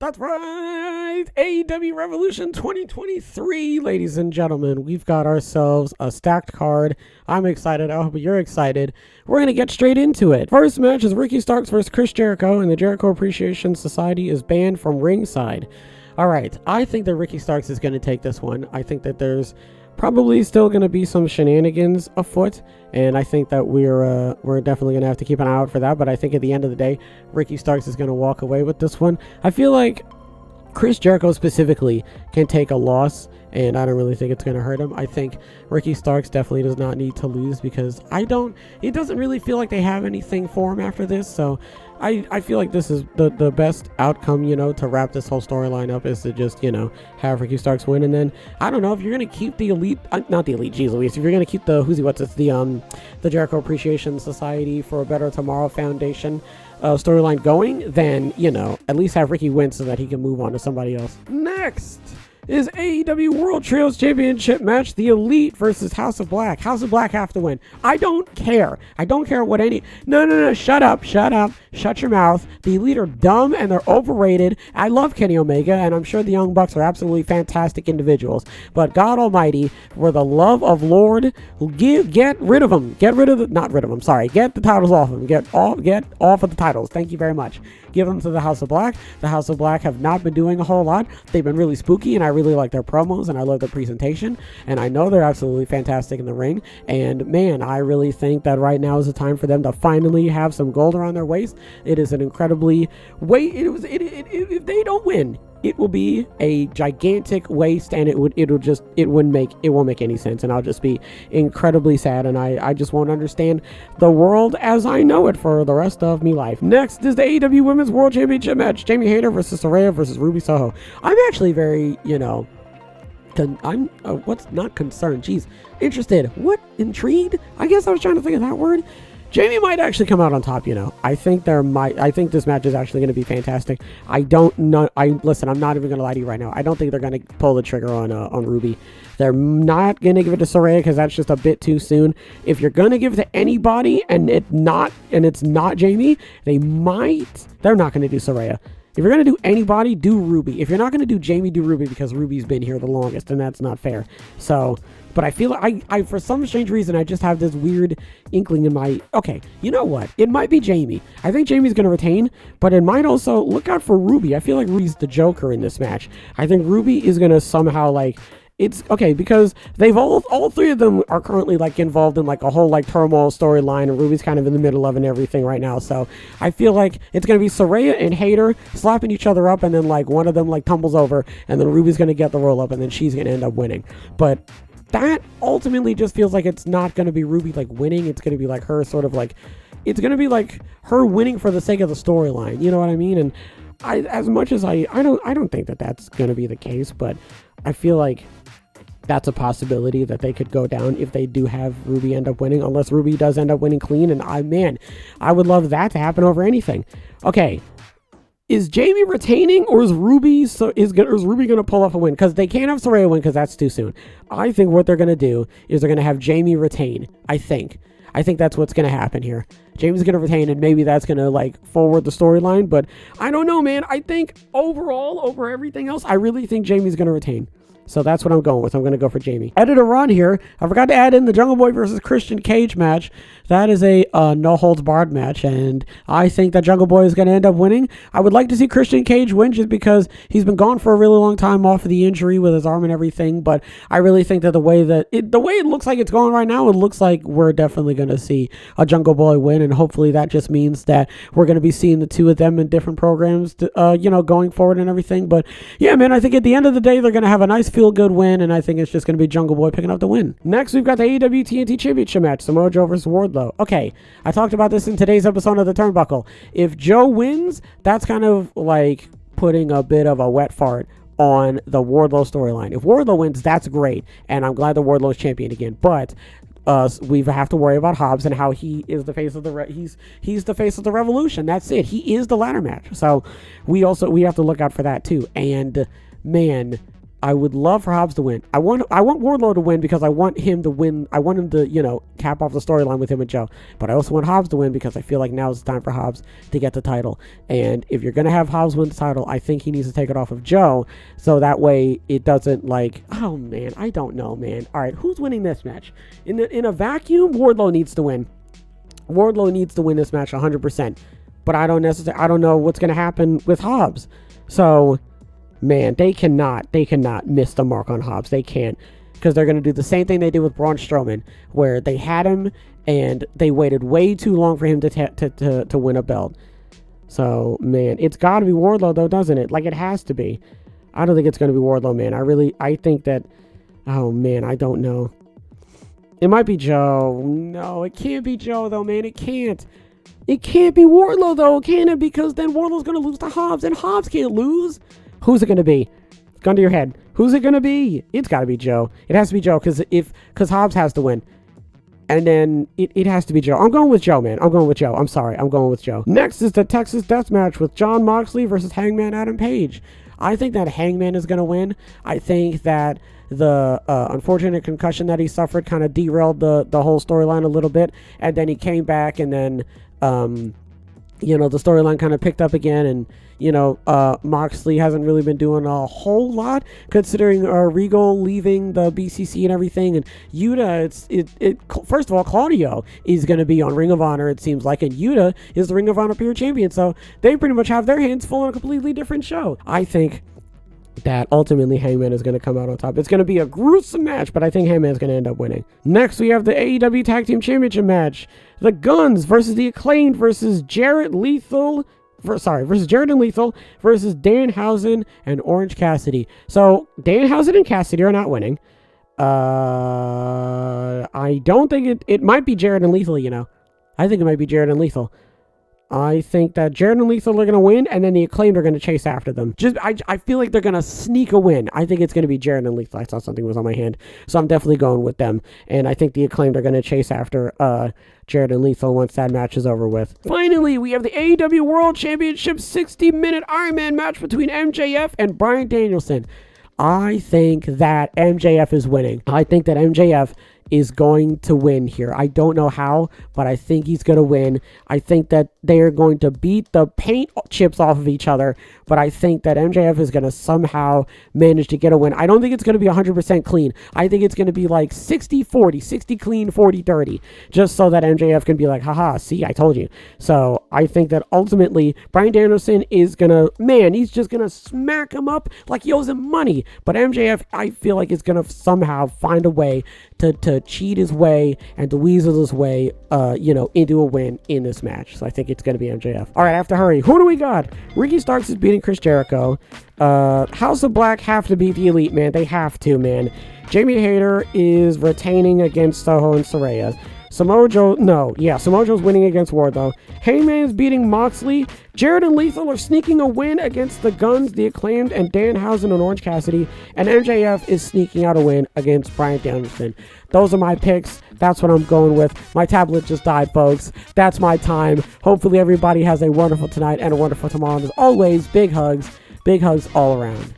That's right. AEW Revolution 2023, ladies and gentlemen. We've got ourselves a stacked card. I'm excited. I hope you're excited. We're going to get straight into it. First match is Ricky Starks versus Chris Jericho, and the Jericho Appreciation Society is banned from ringside. All right. I think that Ricky Starks is going to take this one. I think that there's probably still going to be some shenanigans afoot, and I think that we're definitely going to have to keep an eye out for that. But I think at the end of the day, Ricky Starks is going to walk away with this one. I feel like Chris Jericho specifically can take a loss, and I don't really think it's going to hurt him. I think Ricky Starks definitely does not need to lose, because it doesn't really feel like they have anything for him after this. So I feel like this is the best outcome, to wrap this whole storyline up, is to just, have Ricky Starks win. And then, I don't know, if you're going to keep the elite, not the elite, geez Louise, if you're going to keep the, the Jericho Appreciation Society for a Better Tomorrow Foundation storyline going, then, at least have Ricky win so that he can move on to somebody else. Next is AEW World Trios Championship match, the Elite versus House of Black. House of Black have to win. I don't care what any... No, shut up, shut your mouth. The Elite are dumb and they're overrated. I love Kenny Omega, and I'm sure the Young Bucks are absolutely fantastic individuals, but God Almighty, for the love of Lord, get rid of them. Get the titles off them. Get off of the titles. Thank you very much. Give them to the House of Black. The House of Black have not been doing a whole lot. They've been really spooky, and I really like their promos, and I love their presentation, and I know they're absolutely fantastic in the ring. And man, I really think that right now is the time for them to finally have some gold around their waist. It is an incredibly if they don't win, it will be a gigantic waste, and it won't make any sense, and I'll just be incredibly sad, and I just won't understand the world as I know it for the rest of me life. Next is the AEW Women's World Championship match, Jamie Hayter versus Saraya versus Ruby Soho. I'm actually very, what's not concerned? Jeez, interested. What? Intrigued? I guess I was trying to think of that word. Jamie might actually come out on top, I think this match is actually going to be fantastic. I don't know. Listen, I'm not even going to lie to you right now. I don't think they're going to pull the trigger on Ruby. They're not going to give it to Saraya, because that's just a bit too soon. If you're going to give it to anybody and it's not Jamie, they're not going to do Saraya. If you're going to do anybody, do Ruby. If you're not going to do Jamie, do Ruby, because Ruby's been here the longest, and that's not fair. So, but I feel like I for some strange reason, I just have this weird inkling in my... Okay, you know what? It might be Jamie. I think Jamie's going to retain, but it might also... Look out for Ruby. I feel like Ruby's the Joker in this match. I think Ruby is going to somehow, it's okay, because they've all three of them are currently involved in a whole turmoil storyline, and Ruby's kind of in the middle of it and everything right now. So I feel like it's going to be Saraya and Hayter slapping each other up, and then one of them tumbles over, and then Ruby's going to get the roll up, and then she's going to end up winning. But that ultimately just feels like it's not going to be Ruby winning. It's going to be her sort of it's going to be her winning for the sake of the storyline. You know what I mean? And as much as I don't think that that's going to be the case, but I feel like that's a possibility that they could go down if they do have Ruby end up winning, unless Ruby does end up winning clean. And I would love that to happen over anything. Okay, is Jamie retaining, or is Ruby going to pull off a win? Because they can't have Saraya win, because that's too soon. I think what they're going to do is they're going to have Jamie retain. I think that's what's going to happen here. Jamie's going to retain, and maybe that's going to forward the storyline, but I don't know, man. I think overall, over everything else, I really think Jamie's going to retain. So that's what I'm going with. I'm going to go for Jamie. Editor Ron here. I forgot to add in the Jungle Boy versus Christian Cage match. That is a no-holds-barred match, and I think that Jungle Boy is going to end up winning. I would like to see Christian Cage win, just because he's been gone for a really long time off of the injury with his arm and everything, but I really think that the way it looks like it's going right now, it looks like we're definitely going to see a Jungle Boy win, and hopefully that just means that we're going to be seeing the two of them in different programs, going forward and everything. But yeah, man, I think at the end of the day, they're going to have a nice feel-good win, and I think it's just going to be Jungle Boy picking up the win. Next, we've got the AEW TNT Championship match, Samoa Joe versus Wardlow. Okay, I talked about this in today's episode of The Turnbuckle. If Joe wins, that's kind of putting a bit of a wet fart on the Wardlow storyline. If Wardlow wins, that's great, and I'm glad the Wardlow's champion again, but we have to worry about Hobbs and how he is the face of he's the face of the Revolution. That's it. He is the ladder match. So we have to look out for that too. And man, I would love for Hobbs to win. I want Wardlow to win because I want him to win. I want him to, cap off the storyline with him and Joe. But I also want Hobbs to win because I feel like now is the time for Hobbs to get the title. And if you're going to have Hobbs win the title, I think he needs to take it off of Joe. So that way it doesn't oh man, I don't know, man. All right, who's winning this match? In a vacuum, Wardlow needs to win. Wardlow needs to win this match 100%. But I don't know what's going to happen with Hobbs. So, man, they cannot miss the mark on Hobbs. They can't, because they're going to do the same thing they did with Braun Strowman, where they had him and they waited way too long for him to win a belt. So, man, it's got to be Wardlow, though, doesn't it? Like, it has to be. I don't think it's going to be Wardlow, man. I think that, oh, man, I don't know. It might be Joe. No, it can't be Joe, though, man. It can't. It can't be Wardlow, though, can it? Because then Wardlow's going to lose to Hobbs, and Hobbs can't lose. Who's it going to be? Gun to your head. Who's it going to be? It's got to be Joe. It has to be Joe because Hobbs has to win. And then it has to be Joe. I'm going with Joe, man. I'm going with Joe. I'm sorry. I'm going with Joe. Next is the Texas Death Match with Jon Moxley versus Hangman Adam Page. I think that Hangman is going to win. I think that the unfortunate concussion that he suffered kind of derailed the whole storyline a little bit. And then he came back and then, the storyline kind of picked up again. And, Moxley hasn't really been doing a whole lot considering Regal leaving the BCC and everything. And Yuta, first of all, Claudio is going to be on Ring of Honor, it seems like. And Yuta is the Ring of Honor Pure Champion. So they pretty much have their hands full on a completely different show. I think that ultimately Hangman is going to come out on top. It's going to be a gruesome match, but I think Hangman is going to end up winning. Next, we have the AEW Tag Team Championship match. The Guns versus the Acclaimed versus Jarrett and Lethal versus Danhausen and Orange Cassidy. So Danhausen and Cassidy are not winning. I don't think it might be Jarrett and Lethal, I think it might be Jarrett and Lethal. I think that Jarrett and Lethal are going to win, and then the Acclaimed are going to chase after them. I feel like they're going to sneak a win. I think it's going to be Jarrett and Lethal. I saw something was on my hand, so I'm definitely going with them. And I think the Acclaimed are going to chase after Jarrett and Lethal once that match is over with. Finally, we have the AEW World Championship 60-minute Iron Man match between MJF and Bryan Danielson. I think that MJF is winning. I think that MJF is going to win here. I don't know how, but I think he's going to win. I think that they are going to beat the paint chips off of each other, but I think that MJF is going to somehow manage to get a win. I don't think it's going to be 100% clean. I think it's going to be like 60-40, 60 clean, 40 dirty, just so that MJF can be like, haha, see, I told you. So I think that ultimately Bryan Danielson is going to, he's just going to smack him up like he owes him money. But MJF, I feel like, is going to somehow find a way to cheat his way and to weasel his way, into a win in this match. So I think it's going to be MJF. All right, I have to hurry. Who do we got? Ricky Starks is beating Chris Jericho. House of Black have to beat the Elite, man. They have to, man. Jamie Hayter is retaining against Soho and Saraya. Samoa Joe's winning against Wardlow. Hangman's beating Moxley. Jarrett and Lethal are sneaking a win against the Guns, the Acclaimed, and Danhausen and Orange Cassidy. And MJF is sneaking out a win against Bryan Danielson. Those are my picks. That's what I'm going with. My tablet just died, folks. That's my time. Hopefully everybody has a wonderful tonight and a wonderful tomorrow. And as always, big hugs all around.